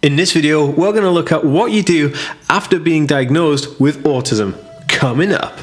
In this video, we're going to look at what you do after being diagnosed with autism. Coming up.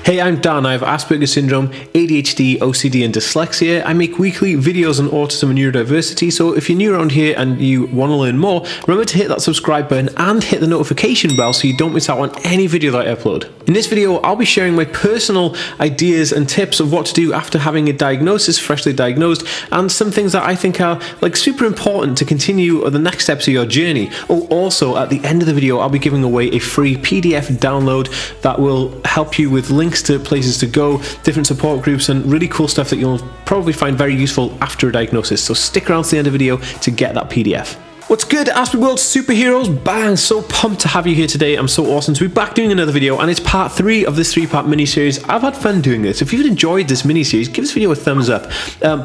Hey, I'm Dan. I have Aspergers Syndrome, ADHD, OCD and dyslexia. I make weekly videos on autism and neurodiversity, so if you're new around here and you want to learn more, remember to hit that subscribe button and hit the notification bell so you don't miss out on any video that I upload. In this video, I'll be sharing my personal ideas and tips of what to do after having a diagnosis, freshly diagnosed, and some things that I think are super important to continue the next steps of your journey. Oh, also at the end of the video, I'll be giving away a free PDF download that will help you with links to places to go, different support groups, and really cool stuff that you'll probably find very useful after a diagnosis. So stick around to the end of the video to get that PDF. What's good, Aspie World superheroes? Bang! So pumped to have you here today. I'm so awesome to be back doing another video, and it's part 3 of this 3-part mini-series. I've had fun doing this. If you've enjoyed this mini-series, give this video a thumbs up.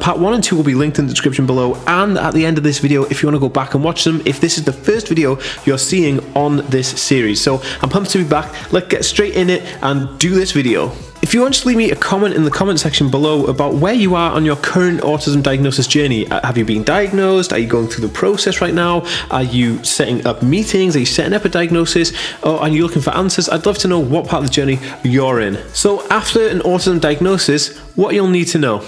Part 1 and 2 will be linked in the description below, and at the end of this video, if you want to go back and watch them, if this is the first video you're seeing on this series. So I'm pumped to be back. Let's get straight in it and do this video. If you want to leave me a comment in the comment section below about where you are on your current autism diagnosis journey. Have you been diagnosed? Are you going through the process right now? Are you setting up meetings? Are you setting up a diagnosis? Or are you looking for answers? I'd love to know what part of the journey you're in. So after an autism diagnosis, what you'll need to know.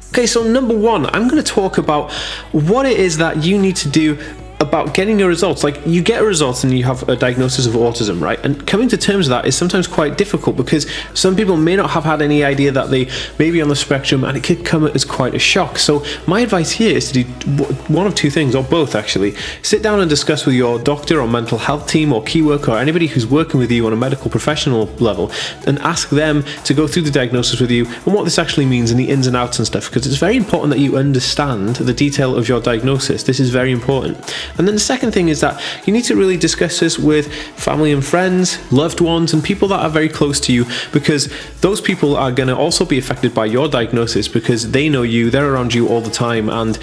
Okay, so number 1, I'm going to talk about what it is that you need to do about getting your results. Like, you get a result and you have a diagnosis of autism, right? And coming to terms with that is sometimes quite difficult because some people may not have had any idea that they may be on the spectrum, and it could come as quite a shock. So my advice here is to do one of two things, or both actually. Sit down and discuss with your doctor or mental health team or key worker or anybody who's working with you on a medical professional level, and ask them to go through the diagnosis with you and what this actually means and the ins and outs and stuff, because it's very important that you understand the detail of your diagnosis. This is very important. And then the second thing is that you need to really discuss this with family and friends, loved ones, and people that are very close to you, because those people are going to also be affected by your diagnosis because they know you, they're around you all the time, and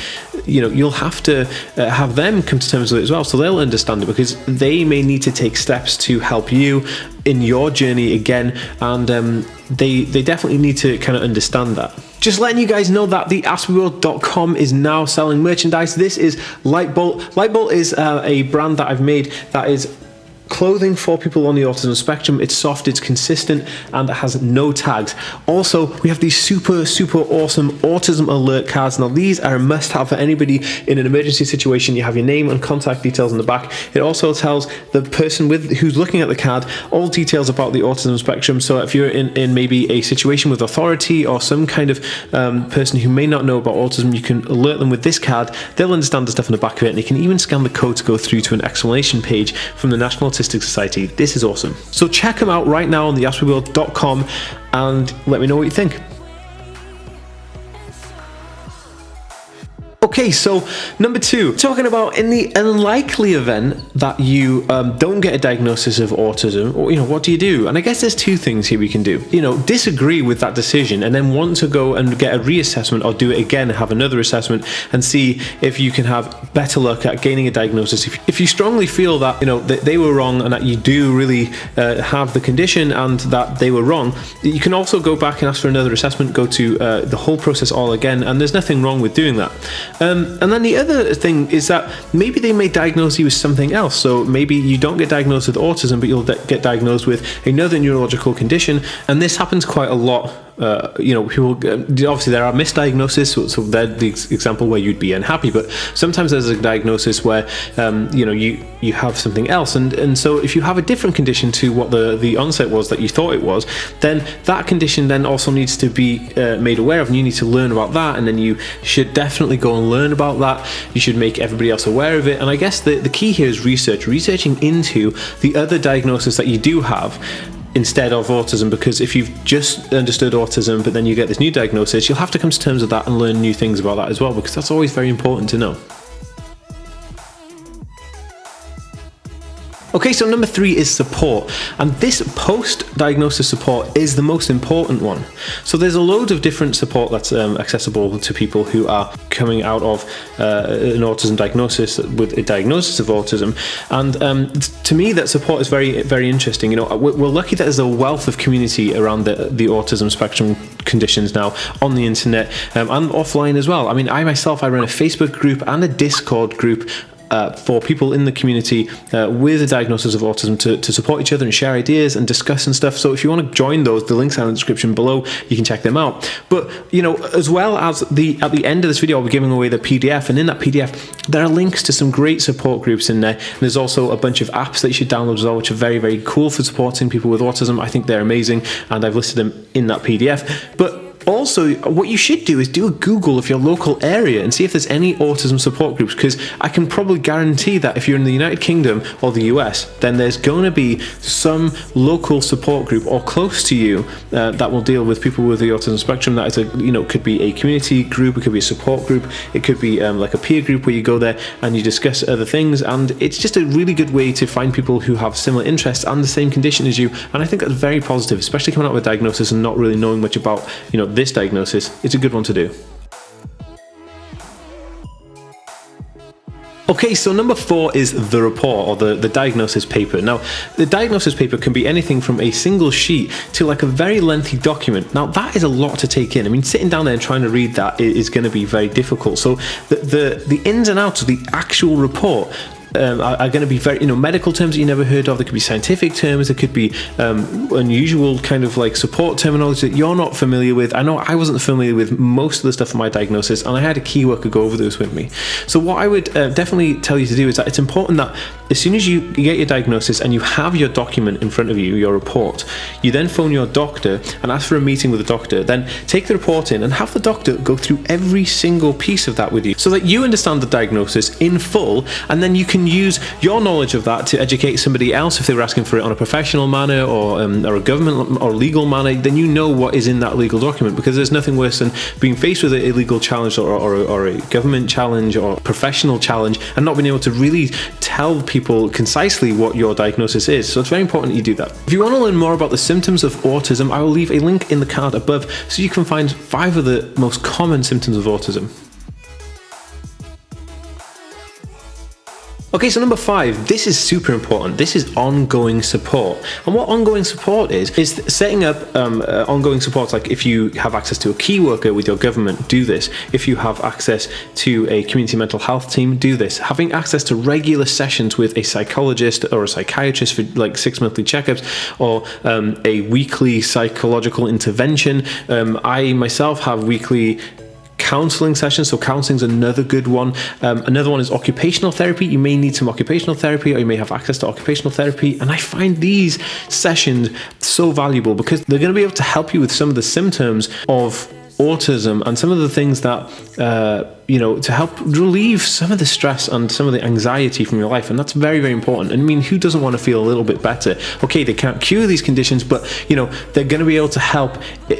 you'll have to have them come to terms with it as well, so they'll understand it, because they may need to take steps to help you in your journey again, and they definitely need to kind of understand that. Just letting you guys know that TheAspieWorld.com is now selling merchandise. This is Lightbolt. Lightbolt is a brand that I've made that is clothing for people on the autism spectrum. It's soft, it's consistent, and it has no tags. Also, we have these super awesome autism alert cards. Now, these are a must-have for anybody in an emergency situation. You have your name and contact details in the back. It also tells the person who's looking at the card all details about the autism spectrum. So if you're in maybe a situation with authority or some kind of person who may not know about autism, you can alert them with this card. They'll understand the stuff in the back of it, and you can even scan the code to go through to an explanation page from the National Autistic Society. This is awesome. So check them out right now on TheAspieWorld.com and let me know what you think. Okay, so number 2, talking about in the unlikely event that you don't get a diagnosis of autism, or what do you do? And I guess there's 2 things here we can do. Disagree with that decision and then want to go and get a reassessment, or do it again, have another assessment, and see if you can have better luck at gaining a diagnosis. If you strongly feel that that they were wrong and that you do really have the condition and that they were wrong, you can also go back and ask for another assessment, go to the whole process all again, and there's nothing wrong with doing that. And then the other thing is that maybe they may diagnose you with something else. So maybe you don't get diagnosed with autism, but you'll get diagnosed with another neurological condition. And this happens quite a lot. People, obviously there are misdiagnoses, so that's the example where you'd be unhappy, but sometimes there's a diagnosis where you have something else, and so if you have a different condition to what the onset was that you thought it was, then that condition then also needs to be made aware of, and you need to learn about that, and then you should definitely go and learn about that. You should make everybody else aware of it, and I guess the key here is researching into the other diagnosis that you do have instead of autism, because if you've just understood autism but then you get this new diagnosis, you'll have to come to terms with that and learn new things about that as well, because that's always very important to know. Okay, so number 3 is support, and this post-diagnosis support is the most important one. So there's a load of different support that's accessible to people who are coming out of an autism diagnosis with a diagnosis of autism, and to me that support is very, very interesting. You know, we're lucky that there's a wealth of community around the autism spectrum conditions now on the internet and offline as well. I mean, I myself, I run a Facebook group and a Discord group for people in the community with a diagnosis of autism to support each other and share ideas and discuss and stuff. So if you want to join those, the links are in the description below. You can check them out. But, you know, as well as at the end of this video, I'll be giving away the PDF, and in that PDF, there are links to some great support groups in there. And there's also a bunch of apps that you should download as well, which are very, very cool for supporting people with autism. I think they're amazing, and I've listed them in that PDF. But also, what you should do is do a Google of your local area and see if there's any autism support groups, because I can probably guarantee that if you're in the United Kingdom or the US, then there's going to be some local support group or close to you that will deal with people with the autism spectrum. That is could be a community group, it could be a support group, it could be like a peer group where you go there and you discuss other things, and it's just a really good way to find people who have similar interests and the same condition as you. And I think that's very positive, especially coming out with a diagnosis and not really knowing much about this diagnosis. It's a good one to do. Okay, so number 4 is the report, or the diagnosis paper. Now, the diagnosis paper can be anything from a single sheet to like a very lengthy document. Now, that is a lot to take in. I mean, sitting down there and trying to read that is going to be very difficult. So the ins and outs of the actual report are going to be very, medical terms that you never heard of. There could be scientific terms. There could be unusual kind of like support terminology that you're not familiar with. I know I wasn't familiar with most of the stuff for my diagnosis, and I had a key worker go over this with me. So what I would definitely tell you to do is that it's important that as soon as you get your diagnosis and you have your document in front of you, your report, you then phone your doctor and ask for a meeting with the doctor. Then take the report in and have the doctor go through every single piece of that with you so that you understand the diagnosis in full, and then you can use your knowledge of that to educate somebody else if they were asking for it on a professional manner or a government or legal manner. Then you know what is in that legal document, because there's nothing worse than being faced with a legal challenge or a government challenge or professional challenge and not being able to really tell people concisely what your diagnosis is. So it's very important you do that. If you want to learn more about the symptoms of autism, I will leave a link in the card above so you can find 5 of the most common symptoms of autism. Okay, so number 5, this is super important. This is ongoing support. And what ongoing support is setting up ongoing support. Like if you have access to a key worker with your government, do this. If you have access to a community mental health team, do this. Having access to regular sessions with a psychologist or a psychiatrist for like 6 monthly checkups, or a weekly psychological intervention. I myself have weekly counseling sessions, so counseling is another good one. Another one is occupational therapy. You may need some occupational therapy, or you may have access to occupational therapy, and I find these sessions so valuable because they're going to be able to help you with some of the symptoms of autism and some of the things that to help relieve some of the stress and some of the anxiety from your life. And that's very, very important. And I mean, who doesn't want to feel a little bit better? Okay, they can't cure these conditions, but they're going to be able to help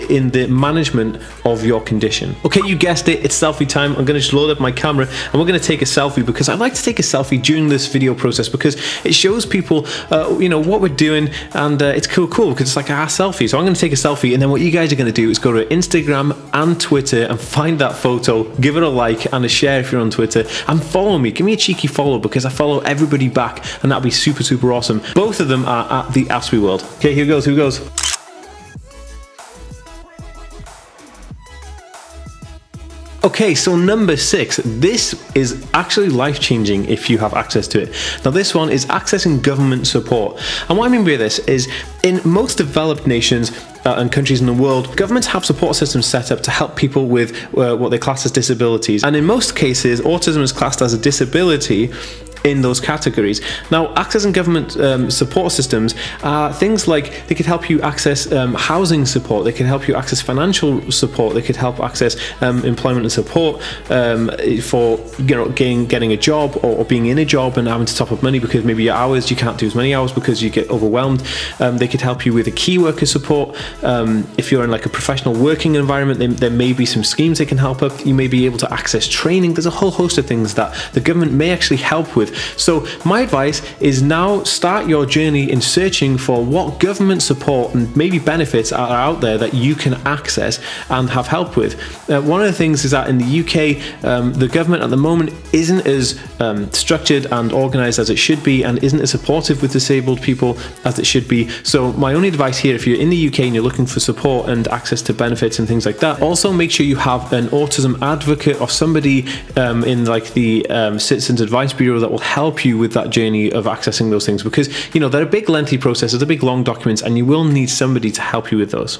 in the management of your condition. Okay, you guessed it, it's selfie time. I'm going to just load up my camera and we're going to take a selfie, because I like to take a selfie during this video process because it shows people what we're doing, and it's cool because it's like our selfie. So I'm going to take a selfie, and then what you guys are going to do is go to Instagram and Twitter and find that photo, give it a like and a share if you're on Twitter, and follow me. Give me a cheeky follow, because I follow everybody back, and that'd be super, super awesome. Both of them are at TheAspieWorld. Okay, here goes. Okay, so number 6, this is actually life-changing if you have access to it. Now this one is accessing government support. And what I mean by this is, in most developed nations and countries in the world, governments have support systems set up to help people with what they class as disabilities. And in most cases, autism is classed as a disability in those categories. Now, accessing government support systems are things like they could help you access housing support, they could help you access financial support, they could help access employment and support for getting a job or being in a job and having to top up money because maybe your hours, you can't do as many hours because you get overwhelmed. They could help you with a key worker support. If you're in like a professional working environment, there may be some schemes they can help up. You may be able to access training. There's a whole host of things that the government may actually help with with. So my advice is now start your journey in searching for what government support and maybe benefits are out there that you can access and have help with. One of the things is that in the UK, the government at the moment isn't as structured and organised as it should be, and isn't as supportive with disabled people as it should be. So my only advice here, if you're in the UK and you're looking for support and access to benefits and things like that, also make sure you have an autism advocate or somebody in like the Citizens Advice Bureau that will help you with that journey of accessing those things, because you know they're a big lengthy processes, they're big long documents, and you will need somebody to help you with those.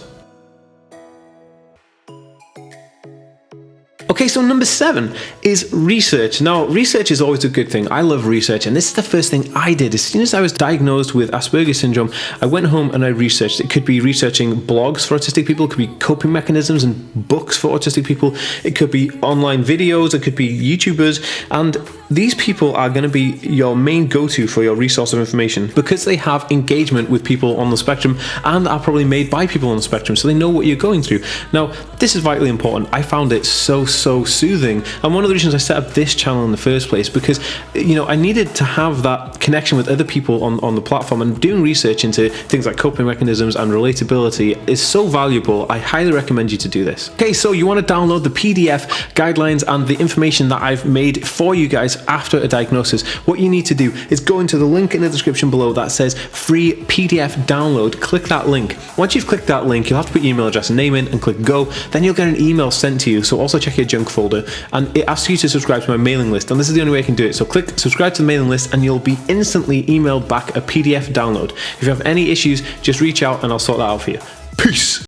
Okay, so number 7 is research. Now, research is always a good thing. I love research, and this is the first thing I did. As soon as I was diagnosed with Aspergers Syndrome, I went home and I researched. It could be researching blogs for autistic people, it could be coping mechanisms and books for autistic people, it could be online videos, it could be YouTubers, and these people are going to be your main go-to for your resource of information because they have engagement with people on the spectrum and are probably made by people on the spectrum, so they know what you're going through. Now, this is vitally important. I found it so soothing, and one of the reasons I set up this channel in the first place, because you know I needed to have that connection with other people on the platform, and doing research into things like coping mechanisms and relatability is so valuable. I highly recommend you to do this. Okay, so you want to download the PDF guidelines and the information that I've made for you guys after a diagnosis. What you need to do is go into the link in the description below that says free PDF download. Click that link. Once you've clicked that link, you'll have to put your email address and name in and click go. Then you'll get an email sent to you, so also check your junk folder, and it asks you to subscribe to my mailing list, and this is the only way I can do it. So click subscribe to the mailing list and you'll be instantly emailed back a PDF download. If you have any issues, just reach out and I'll sort that out for you. Peace.